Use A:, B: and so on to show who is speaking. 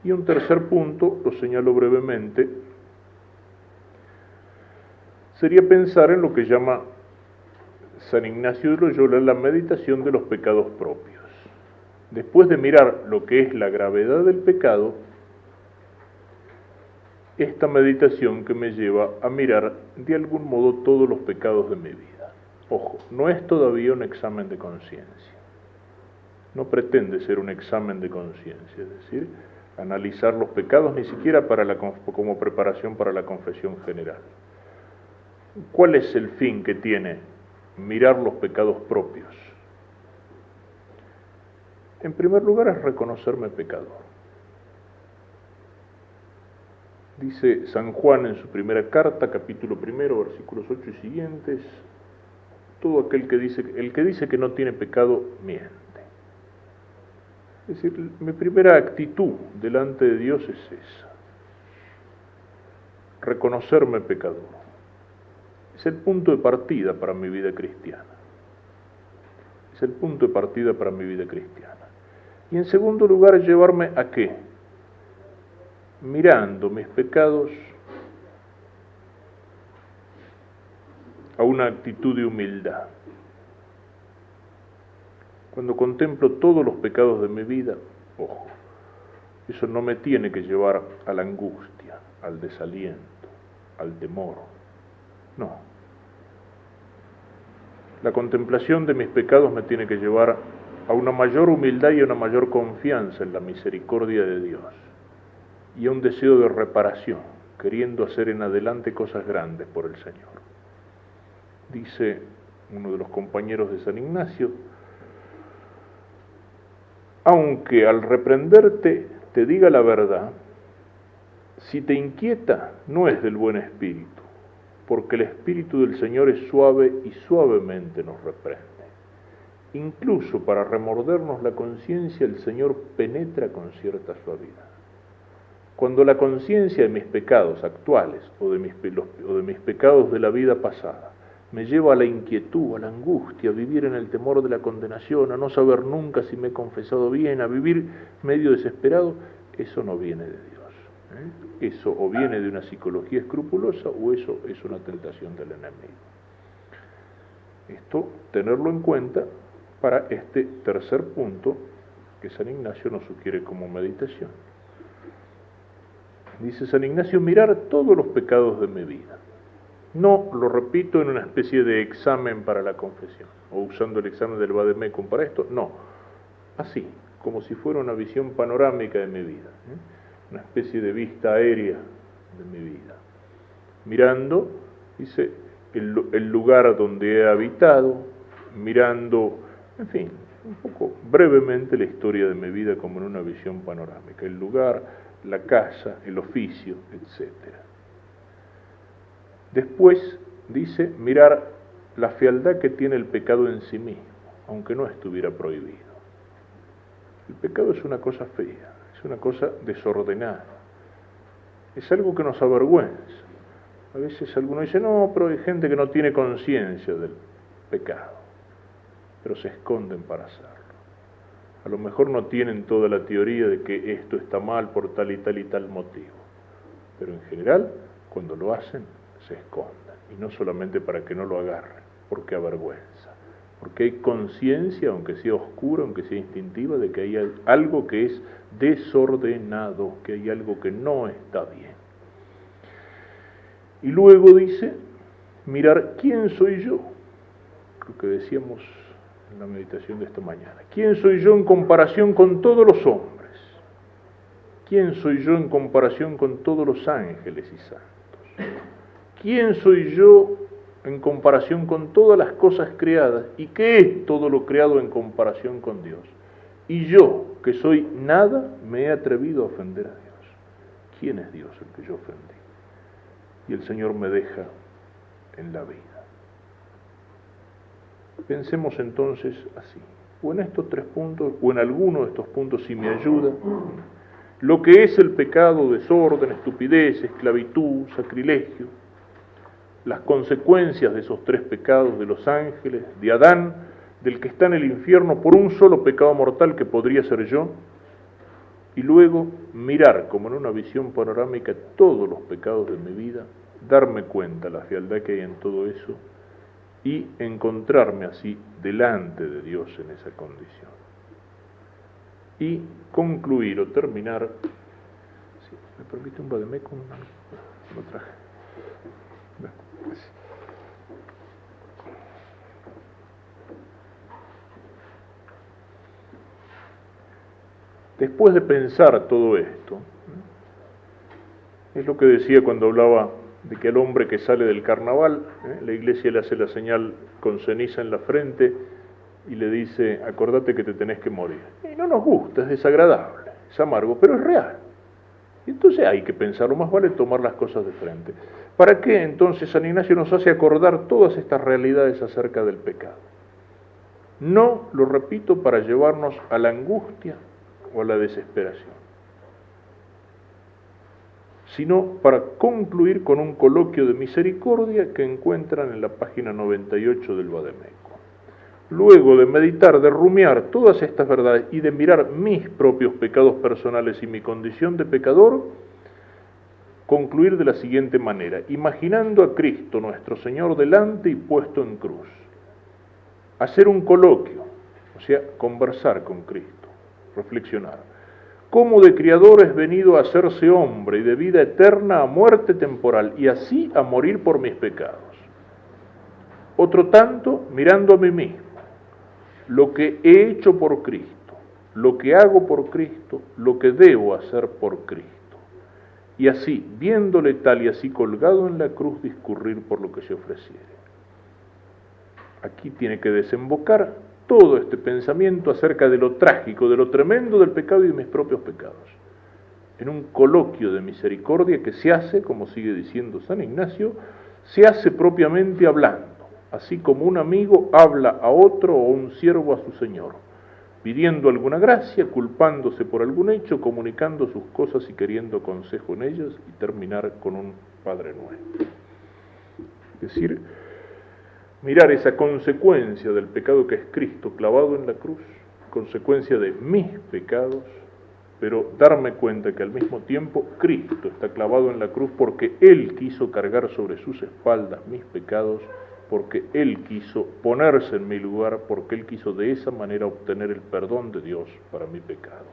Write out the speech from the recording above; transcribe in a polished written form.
A: Y un tercer punto, lo señalo brevemente, sería pensar en lo que llama San Ignacio de Loyola la meditación de los pecados propios. Después de mirar lo que es la gravedad del pecado, esta meditación que me lleva a mirar de algún modo todos los pecados de mi vida. Ojo, no es todavía un examen de conciencia. No pretende ser un examen de conciencia, es decir, analizar los pecados ni siquiera como preparación para la confesión general. ¿Cuál es el fin que tiene mirar los pecados propios? En primer lugar es reconocerme pecador. Dice San Juan en su primera carta, capítulo 1, versículos 8 y siguientes, todo el que dice que no tiene pecado, miente. Es decir, mi primera actitud delante de Dios es esa, reconocerme pecador. Es el punto de partida para mi vida cristiana. Es el punto de partida para mi vida cristiana. Y en segundo lugar, llevarme a qué? Mirando mis pecados a una actitud de humildad. Cuando contemplo todos los pecados de mi vida, ojo, eso no me tiene que llevar a la angustia, al desaliento, al temor. No. La contemplación de mis pecados me tiene que llevar a una mayor humildad y a una mayor confianza en la misericordia de Dios y a un deseo de reparación, queriendo hacer en adelante cosas grandes por el Señor. Dice uno de los compañeros de San Ignacio, aunque al reprenderte te diga la verdad, si te inquieta no es del buen espíritu, porque el Espíritu del Señor es suave y suavemente nos reprende. Incluso para remordernos la conciencia el Señor penetra con cierta suavidad. Cuando la conciencia de mis pecados actuales o de mis pecados de la vida pasada me lleva a la inquietud, a la angustia, a vivir en el temor de la condenación, a no saber nunca si me he confesado bien, a vivir medio desesperado, eso no viene de Dios. Eso o viene de una psicología escrupulosa o eso es una tentación del enemigo. Esto, tenerlo en cuenta para este tercer punto que San Ignacio nos sugiere como meditación. Dice San Ignacio, mirar todos los pecados de mi vida. No, lo repito, en una especie de examen para la confesión, o usando el examen del Vademecum para esto, no, así, como si fuera una visión panorámica de mi vida, una especie de vista aérea de mi vida. Mirando, dice, el lugar donde he habitado, mirando, en fin, un poco brevemente la historia de mi vida como en una visión panorámica, el lugar, la casa, el oficio, etc. Después dice mirar la fealdad que tiene el pecado en sí mismo, aunque no estuviera prohibido. El pecado es una cosa fea, es una cosa desordenada, es algo que nos avergüenza. A veces alguno dice, no, pero hay gente que no tiene conciencia del pecado, pero se esconden para hacerlo. A lo mejor no tienen toda la teoría de que esto está mal por tal y tal motivo, pero en general, cuando lo hacen, se esconden, y no solamente para que no lo agarren, porque avergüenza, porque hay conciencia, aunque sea oscura, aunque sea instintiva, de que hay algo que es desordenado, que hay algo que no está bien. Y luego dice, mirar quién soy yo, lo que decíamos en la meditación de esta mañana. ¿Quién soy yo en comparación con todos los hombres? ¿Quién soy yo en comparación con todos los ángeles y santos? ¿Quién soy yo en comparación con todas las cosas creadas? ¿Y qué es todo lo creado en comparación con Dios? Y yo, que soy nada, me he atrevido a ofender a Dios. ¿Quién es Dios el que yo ofendí? Y el Señor me deja en la vida. Pensemos entonces así, o en estos tres puntos, o en alguno de estos puntos si me ayuda, lo que es el pecado, desorden, estupidez, esclavitud, sacrilegio, las consecuencias de esos tres pecados de los ángeles, de Adán, del que está en el infierno por un solo pecado mortal que podría ser yo, y luego mirar como en una visión panorámica todos los pecados de mi vida, darme cuenta la fealdad que hay en todo eso y encontrarme así delante de Dios en esa condición. Y concluir o terminar, si me permite un vademecum, lo traje. Después de pensar todo esto, es lo que decía cuando hablaba de que al hombre que sale del carnaval, la iglesia le hace la señal con ceniza en la frente y le dice, acordate que te tenés que morir. Y no nos gusta, es desagradable, es amargo, pero es real. Y entonces hay que pensarlo, más vale tomar las cosas de frente. ¿Para qué entonces San Ignacio nos hace acordar todas estas realidades acerca del pecado? No, lo repito, para llevarnos a la angustia o a la desesperación, sino para concluir con un coloquio de misericordia que encuentran en la página 98 del Vademécum. Luego de meditar, de rumiar todas estas verdades y de mirar mis propios pecados personales y mi condición de pecador, concluir de la siguiente manera, imaginando a Cristo nuestro Señor delante y puesto en cruz, hacer un coloquio, o sea, conversar con Cristo, reflexionar. Cómo de criador es venido a hacerse hombre y de vida eterna a muerte temporal y así a morir por mis pecados. Otro tanto, mirando a mí mismo, lo que he hecho por Cristo, lo que hago por Cristo, lo que debo hacer por Cristo. Y así, viéndole tal y así colgado en la cruz, discurrir por lo que se ofreciere. Aquí tiene que desembocar todo este pensamiento acerca de lo trágico, de lo tremendo del pecado y de mis propios pecados, en un coloquio de misericordia que se hace, como sigue diciendo San Ignacio, se hace propiamente hablando, así como un amigo habla a otro o un siervo a su señor, pidiendo alguna gracia, culpándose por algún hecho, comunicando sus cosas y queriendo consejo en ellas, y terminar con un Padre Nuestro. Es decir, mirar esa consecuencia del pecado que es Cristo clavado en la cruz, consecuencia de mis pecados, pero darme cuenta que al mismo tiempo Cristo está clavado en la cruz porque Él quiso cargar sobre sus espaldas mis pecados, porque Él quiso ponerse en mi lugar, porque Él quiso de esa manera obtener el perdón de Dios para mi pecado.